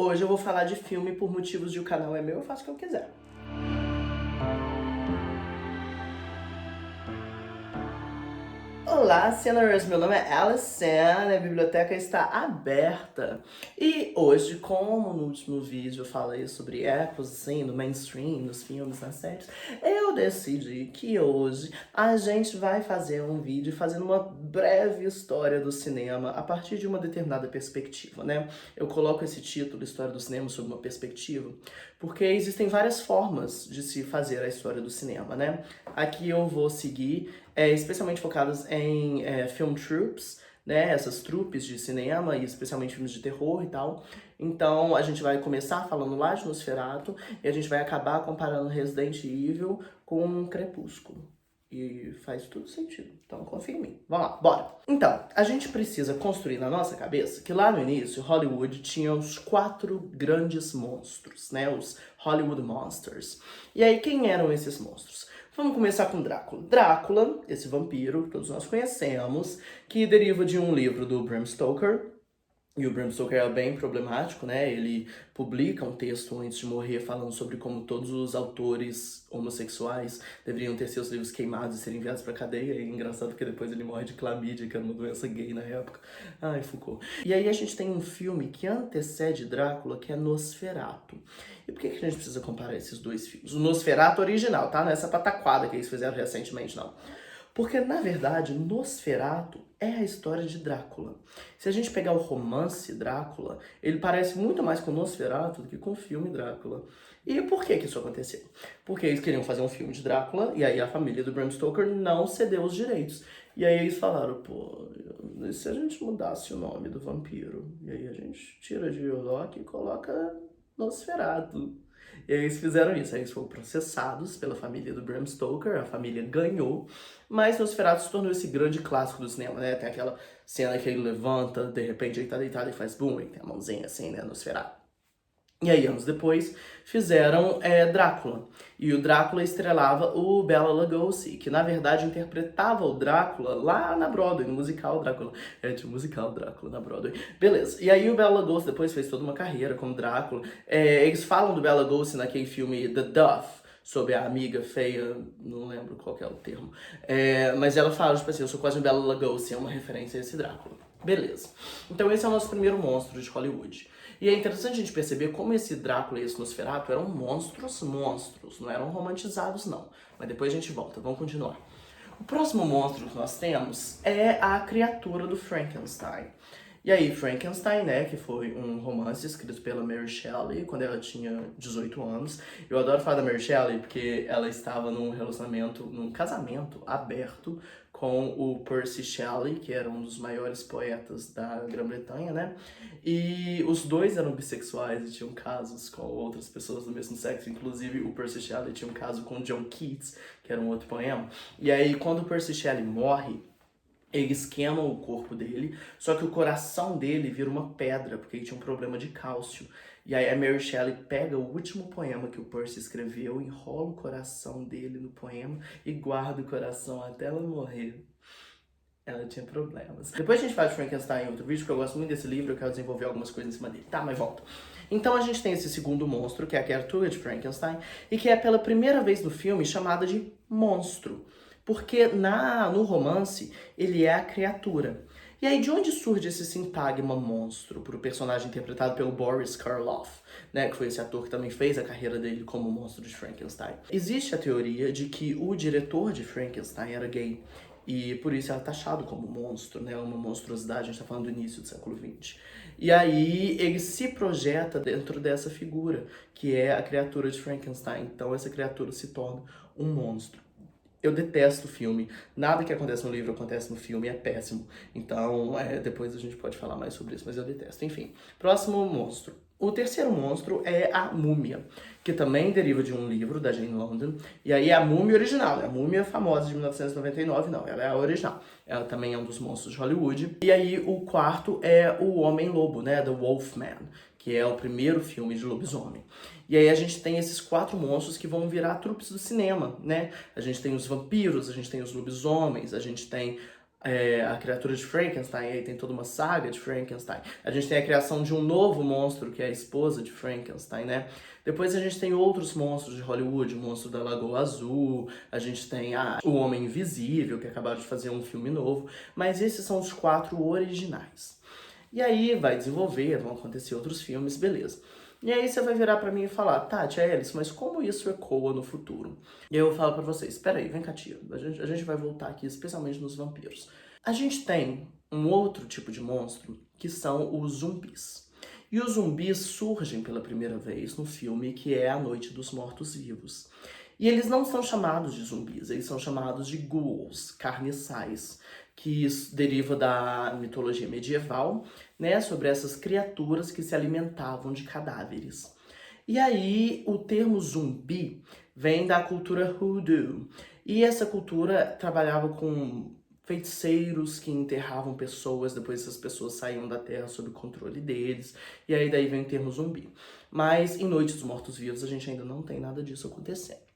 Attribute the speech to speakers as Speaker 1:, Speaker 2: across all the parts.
Speaker 1: Hoje eu vou falar de filme por motivos de o canal é meu, eu faço o que eu quiser. Olá, Cinemas! Meu nome é Alessandra, a biblioteca está aberta. E hoje, como no último vídeo eu falei sobre épocas, assim, no mainstream, nos filmes, nas séries, eu decidi que hoje a gente vai fazer um vídeo fazendo uma breve história do cinema a partir de uma determinada perspectiva, né? Eu coloco esse título, História do Cinema sob uma perspectiva, porque existem várias formas de se fazer a história do cinema, né? Aqui eu vou seguir especialmente focadas em film troupes, né, essas trupes de cinema e especialmente filmes de terror e tal. Então a gente vai começar falando lá de Nosferatu e a gente vai acabar comparando Resident Evil com Crepúsculo. E faz tudo sentido, então confia em mim. Vamos lá, bora! Então, a gente precisa construir na nossa cabeça que lá no início, Hollywood tinha os 4 grandes monstros, né, os Hollywood Monsters. E aí, quem eram esses monstros? Vamos começar com Drácula. Drácula, esse vampiro que todos nós conhecemos, que deriva de um livro do Bram Stoker. E o Bram Stoker é bem problemático, né? Ele publica um texto antes de morrer falando sobre como todos os autores homossexuais deveriam ter seus livros queimados e serem enviados pra cadeia. E é engraçado porque depois ele morre de clamídia, que era uma doença gay na época. Ai, Foucault. E aí a gente tem um filme que antecede Drácula, que é Nosferatu. E por que a gente precisa comparar esses dois filmes? O Nosferatu original, tá? Não é essa pataquada que eles fizeram recentemente, não. Porque, na verdade, Nosferatu é a história de Drácula. Se a gente pegar o romance Drácula, ele parece muito mais com Nosferatu do que com o filme Drácula. E por que isso aconteceu? Porque eles queriam fazer um filme de Drácula, e aí a família do Bram Stoker não cedeu os direitos. E aí eles falaram, pô, e se a gente mudasse o nome do vampiro? E aí a gente tira de Loki e coloca Nosferatu. E aí eles fizeram isso, aí eles foram processados pela família do Bram Stoker, a família ganhou, mas Nosferatu se tornou esse grande clássico do cinema, né? Tem aquela cena que ele levanta, de repente ele tá deitado e faz boom, e tem a mãozinha assim, né, Nosferatu. E aí, anos depois, fizeram Drácula. E o Drácula estrelava o Bela Lugosi, que na verdade interpretava o Drácula lá na Broadway, no musical Drácula. Tinha um musical Drácula na Broadway. Beleza. E aí o Bela Lugosi depois fez toda uma carreira como Drácula. Eles falam do Bela Lugosi naquele filme The Duff, sobre a amiga feia, não lembro qual que é o termo. Mas ela fala, tipo assim, eu sou quase um Bela Lugosi, é uma referência a esse Drácula. Beleza. Então esse é o nosso primeiro monstro de Hollywood. E é interessante a gente perceber como esse Drácula e esse Nosferatu eram monstros, não eram romantizados não. Mas depois a gente volta, vamos continuar. O próximo monstro que nós temos é a criatura do Frankenstein. E aí, Frankenstein, né, que foi um romance escrito pela Mary Shelley quando ela tinha 18 anos. Eu adoro falar da Mary Shelley porque ela estava num relacionamento, num casamento aberto com o Percy Shelley, que era um dos maiores poetas da Grã-Bretanha, né? E os dois eram bissexuais e tinham casos com outras pessoas do mesmo sexo, inclusive o Percy Shelley tinha um caso com John Keats, que era um outro poema. E aí, quando o Percy Shelley morre, eles queimam o corpo dele, só que o coração dele vira uma pedra, porque ele tinha um problema de cálcio. E aí a Mary Shelley pega o último poema que o Percy escreveu, enrola o coração dele no poema e guarda o coração até ela morrer. Ela tinha problemas. Depois a gente faz Frankenstein em outro vídeo, porque eu gosto muito desse livro, eu quero desenvolver algumas coisas em cima dele. Tá, mas volta. Então a gente tem esse segundo monstro, que é a criatura de Frankenstein, e que é pela primeira vez no filme chamada de monstro. Porque no romance, ele é a criatura. E aí, de onde surge esse sintagma monstro para o personagem interpretado pelo Boris Karloff, né, que foi esse ator que também fez a carreira dele como monstro de Frankenstein? Existe a teoria de que o diretor de Frankenstein era gay, e por isso é taxado como monstro, né, uma monstruosidade, a gente tá falando do início do século XX. E aí, ele se projeta dentro dessa figura, que é a criatura de Frankenstein. Então, essa criatura se torna um monstro. Eu detesto o filme. Nada que acontece no livro acontece no filme, é péssimo. Então, depois a gente pode falar mais sobre isso, mas eu detesto. Enfim, próximo monstro. O terceiro monstro é a Múmia, que também deriva de um livro da Jane Austen. E aí é a Múmia original, né? A Múmia famosa de 1999, não, ela é a original. Ela também é um dos monstros de Hollywood. E aí o quarto é o Homem-Lobo, né? The Wolfman, que é o primeiro filme de lobisomem. E aí a gente tem esses 4 monstros que vão virar trupes do cinema, né? A gente tem os vampiros, a gente tem os lobisomens, a gente tem a criatura de Frankenstein, aí tem toda uma saga de Frankenstein. A gente tem a criação de um novo monstro, que é a esposa de Frankenstein, né? Depois a gente tem outros monstros de Hollywood, o monstro da Lagoa Azul, a gente tem o Homem Invisível, que acabaram de fazer um filme novo, mas esses são os 4 originais. E aí vai desenvolver, vão acontecer outros filmes, beleza. E aí você vai virar pra mim e falar, Tati, Alice, mas como isso ecoa no futuro? E aí eu falo pra vocês, espera aí, vem cá, tia, a gente vai voltar aqui, especialmente nos vampiros. A gente tem um outro tipo de monstro, que são os zumbis. E os zumbis surgem pela primeira vez no filme que é A Noite dos Mortos-Vivos. E eles não são chamados de zumbis, eles são chamados de ghouls, carniçais, que isso deriva da mitologia medieval, né, sobre essas criaturas que se alimentavam de cadáveres. E aí, o termo zumbi vem da cultura hoodoo. E essa cultura trabalhava com feiticeiros que enterravam pessoas, depois essas pessoas saíam da terra sob o controle deles, e aí daí vem o termo zumbi. Mas em Noite dos Mortos-Vivos a gente ainda não tem nada disso acontecendo.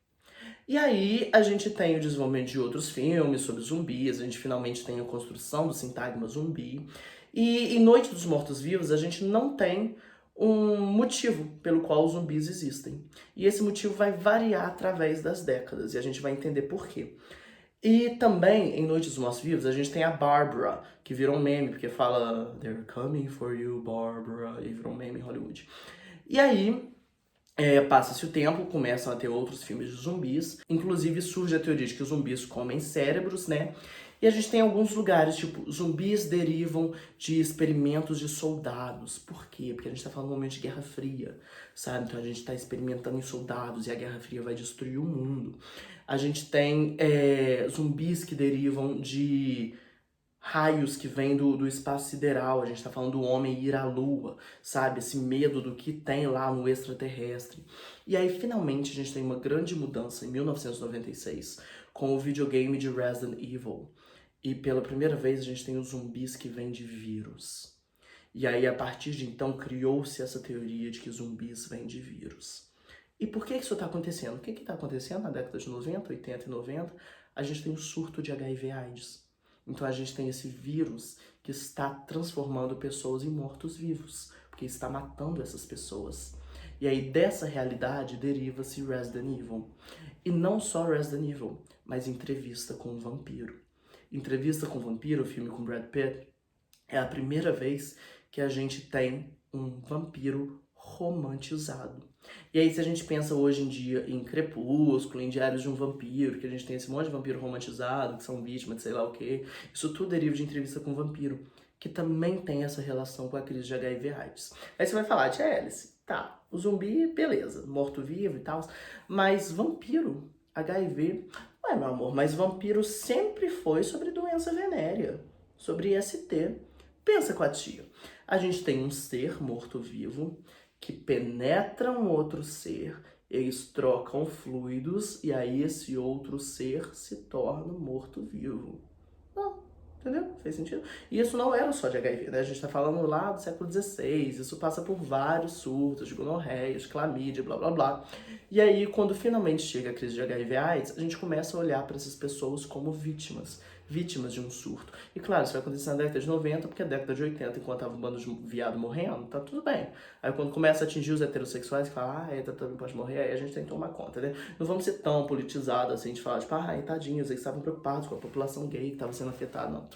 Speaker 1: E aí a gente tem o desenvolvimento de outros filmes sobre zumbis, a gente finalmente tem a construção do sintagma zumbi. E em Noite dos Mortos-Vivos a gente não tem um motivo pelo qual os zumbis existem. E esse motivo vai variar através das décadas, e a gente vai entender por quê. E também, em Noite dos Mortos-Vivos, a gente tem a Barbara, que virou um meme, porque fala They're coming for you, Barbara, e virou um meme em Hollywood. E aí, passa-se o tempo, começam a ter outros filmes de zumbis, inclusive surge a teoria de que os zumbis comem cérebros, né? E a gente tem alguns lugares, tipo, zumbis derivam de experimentos de soldados. Por quê? Porque a gente tá falando de um momento de Guerra Fria, sabe? Então a gente tá experimentando em soldados e a Guerra Fria vai destruir o mundo. A gente tem zumbis que derivam de raios que vêm do espaço sideral. A gente tá falando do homem ir à lua, sabe? Esse medo do que tem lá no extraterrestre. E aí, finalmente, a gente tem uma grande mudança em 1996 com o videogame de Resident Evil. E pela primeira vez a gente tem os zumbis que vêm de vírus. E aí, a partir de então, criou-se essa teoria de que zumbis vêm de vírus. E por que isso está acontecendo? O que está acontecendo na década de 90, 80 e 90? A gente tem um surto de HIV/AIDS. Então a gente tem esse vírus que está transformando pessoas em mortos-vivos, porque está matando essas pessoas. E aí dessa realidade deriva-se Resident Evil. E não só Resident Evil, mas Entrevista com o Vampiro. Entrevista com o Vampiro, o filme com Brad Pitt, é a primeira vez que a gente tem um vampiro romantizado. E aí, se a gente pensa hoje em dia em Crepúsculo, em Diários de um Vampiro, que a gente tem esse monte de vampiro romantizado, que são vítimas de sei lá o quê, isso tudo deriva de Entrevista com o Vampiro, que também tem essa relação com a crise de HIV/AIDS. Aí você vai falar, Tia Alice, tá, o zumbi, beleza, morto-vivo e tal, mas vampiro, HIV, ué, meu amor, mas vampiro sempre foi sobre doença venérea, sobre IST. Pensa com a tia. A gente tem um ser morto-vivo que penetra um outro ser, eles trocam fluidos e aí esse outro ser se torna morto-vivo. Não, entendeu? Fez sentido? E isso não era só de HIV, né? A gente tá falando lá do século XVI, isso passa por vários surtos de gonorreia, de clamídia, blá blá blá. E aí, quando finalmente chega a crise de HIV/AIDS, a gente começa a olhar para essas pessoas como vítimas de um surto. E claro, isso vai acontecer na década de 90, porque a década de 80, enquanto tava um bando de viado morrendo, tá tudo bem. Aí quando começa a atingir os heterossexuais, que fala, também pode morrer, aí a gente tem que tomar conta, né? Não vamos ser tão politizados assim, de falar, tipo, tadinhos, eles estavam preocupados com a população gay que estava sendo afetada, não.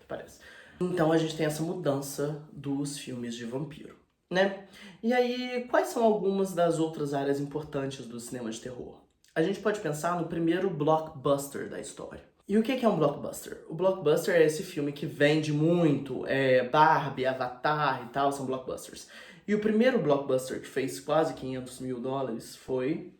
Speaker 1: Parece. Então a gente tem essa mudança dos filmes de vampiro, né? E aí, quais são algumas das outras áreas importantes do cinema de terror? A gente pode pensar no primeiro blockbuster da história. E o que é um blockbuster? O blockbuster é esse filme que vende muito, Barbie, Avatar e tal, são blockbusters. E o primeiro blockbuster que fez quase 500 mil dólares foi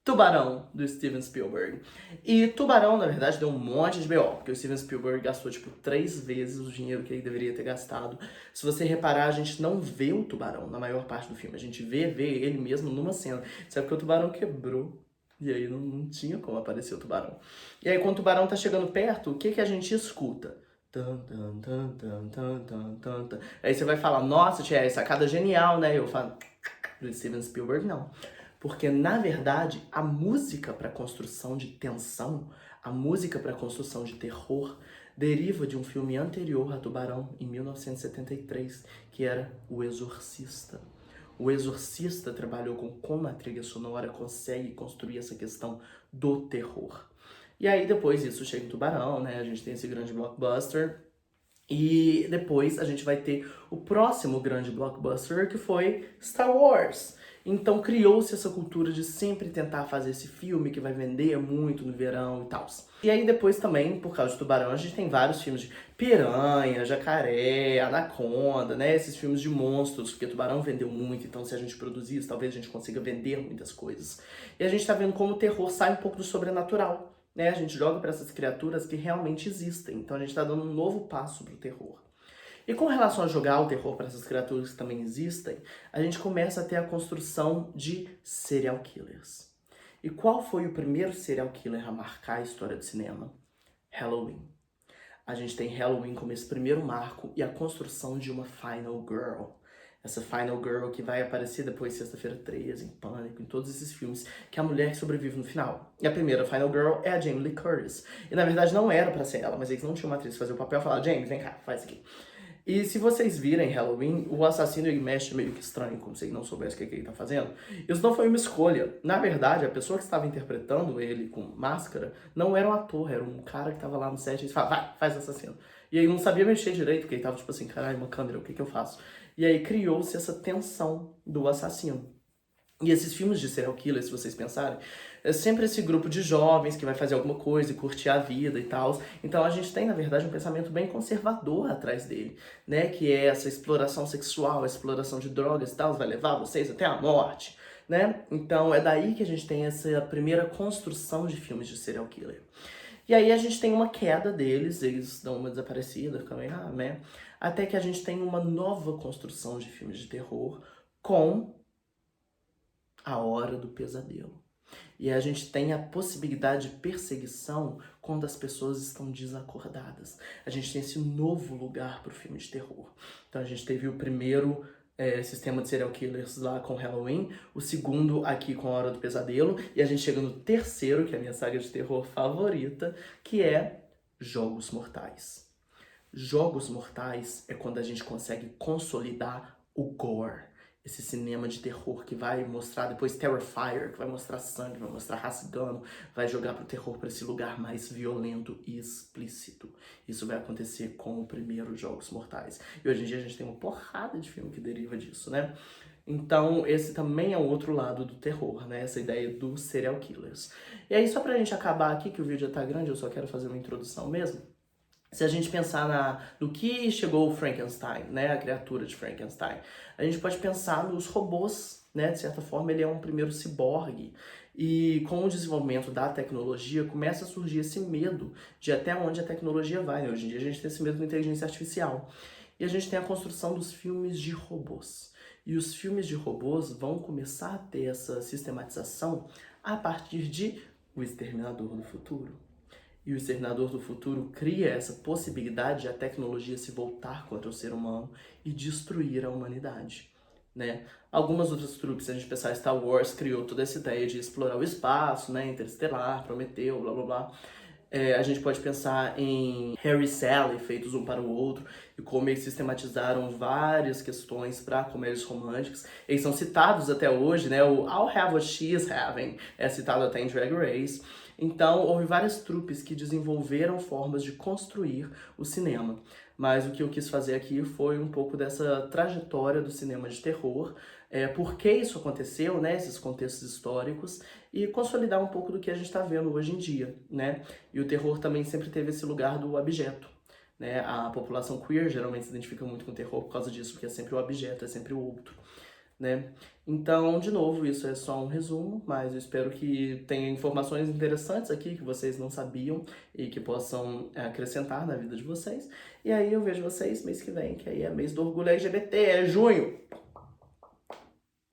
Speaker 1: Tubarão, do Steven Spielberg. E Tubarão, na verdade, deu um monte de BO, porque o Steven Spielberg gastou, tipo, 3 vezes o dinheiro que ele deveria ter gastado. Se você reparar, a gente não vê o tubarão na maior parte do filme. A gente vê ele mesmo numa cena. Sabe que o tubarão quebrou. E aí não tinha como aparecer o tubarão. E aí, quando o tubarão tá chegando perto, o que a gente escuta? Tan, tan, tan, tan, tan, tan, tan, tan. Aí você vai falar, nossa, tia, sacada genial, né? Eu falo, do Steven Spielberg, não. Porque, na verdade, a música para construção de tensão, a música para construção de terror, deriva de um filme anterior a Tubarão, em 1973, que era O Exorcista. O Exorcista trabalhou com como a trilha sonora consegue construir essa questão do terror. E aí depois isso chega em Tubarão, né? A gente tem esse grande blockbuster. E depois a gente vai ter o próximo grande blockbuster, que foi Star Wars. Então criou-se essa cultura de sempre tentar fazer esse filme que vai vender muito no verão e tal. E aí depois também, por causa de Tubarão, a gente tem vários filmes de piranha, jacaré, anaconda, né? Esses filmes de monstros, porque Tubarão vendeu muito, então se a gente produzir isso, talvez a gente consiga vender muitas coisas. E a gente tá vendo como o terror sai um pouco do sobrenatural, né? A gente joga para essas criaturas que realmente existem. Então a gente está dando um novo passo para o terror. E com relação a jogar o terror para essas criaturas que também existem, a gente começa a ter a construção de serial killers. E qual foi o primeiro serial killer a marcar a história do cinema? Halloween. A gente tem Halloween como esse primeiro marco e a construção de uma Final Girl. Essa Final Girl que vai aparecer depois Sexta-feira 13, em Pânico, em todos esses filmes, que é a mulher que sobrevive no final. E a primeira Final Girl é a Jamie Lee Curtis. E na verdade não era pra ser ela, mas eles não tinham uma atriz pra fazer o papel e falaram, Jamie, vem cá, faz aqui. E se vocês virem Halloween, o assassino ele mexe meio que estranho, como se ele não soubesse o que ele tá fazendo. Isso não foi uma escolha. Na verdade, a pessoa que estava interpretando ele com máscara não era um ator, era um cara que tava lá no set e falava, vai, faz assassino. E aí não sabia mexer direito, porque ele tava tipo assim, caralho, uma câmera, o que eu faço? E aí criou-se essa tensão do assassino. E esses filmes de serial killer, se vocês pensarem, é sempre esse grupo de jovens que vai fazer alguma coisa e curtir a vida e tal. Então a gente tem, na verdade, um pensamento bem conservador atrás dele, né? Que é essa exploração sexual, a exploração de drogas e tal, vai levar vocês até a morte, né? Então é daí que a gente tem essa primeira construção de filmes de serial killer. E aí a gente tem uma queda deles, eles dão uma desaparecida, ficam meio, né? Até que a gente tem uma nova construção de filmes de terror com A Hora do Pesadelo. E a gente tem a possibilidade de perseguição quando as pessoas estão desacordadas. A gente tem esse novo lugar para o filme de terror. Então a gente teve o primeiro sistema de serial killers lá com Halloween, o segundo aqui com A Hora do Pesadelo, e a gente chega no terceiro, que é a minha saga de terror favorita, que é Jogos Mortais. Jogos Mortais é quando a gente consegue consolidar o gore. Esse cinema de terror que vai mostrar depois Terrifier, que vai mostrar sangue, vai mostrar rasgando, vai jogar pro terror para esse lugar mais violento e explícito. Isso vai acontecer com o primeiro Jogos Mortais. E hoje em dia a gente tem uma porrada de filme que deriva disso, né? Então, esse também é o outro lado do terror, né? Essa ideia dos serial killers. E aí, só pra gente acabar aqui, que o vídeo já tá grande, eu só quero fazer uma introdução mesmo. Se a gente pensar no que chegou o Frankenstein, né, a criatura de Frankenstein, a gente pode pensar nos robôs, né, de certa forma ele é um primeiro ciborgue. E com o desenvolvimento da tecnologia começa a surgir esse medo de até onde a tecnologia vai, né? Hoje em dia a gente tem esse medo da inteligência artificial. E a gente tem a construção dos filmes de robôs. E os filmes de robôs vão começar a ter essa sistematização a partir de O Exterminador do Futuro. E o Exterminador do Futuro cria essa possibilidade de a tecnologia se voltar contra o ser humano e destruir a humanidade, né? Algumas outras trupes, se a gente pensar, Star Wars criou toda essa ideia de explorar o espaço, né? Interestelar, Prometeu, blá blá blá. A gente pode pensar em Harry e Sally, feitos um para o outro, e como eles sistematizaram várias questões para comédias românticas. Eles são citados até hoje, né? O I'll have what she's having é citado até em Drag Race. Então, houve várias trupes que desenvolveram formas de construir o cinema. Mas o que eu quis fazer aqui foi um pouco dessa trajetória do cinema de terror, por que isso aconteceu, né, esses contextos históricos, e consolidar um pouco do que a gente está vendo hoje em dia, né? E o terror também sempre teve esse lugar do objeto, né? A população queer geralmente se identifica muito com o terror por causa disso, porque é sempre o objeto, é sempre o outro, né? Então, de novo, isso é só um resumo, mas eu espero que tenha informações interessantes aqui que vocês não sabiam e que possam acrescentar na vida de vocês. E aí eu vejo vocês mês que vem, que aí é mês do orgulho LGBT, é junho!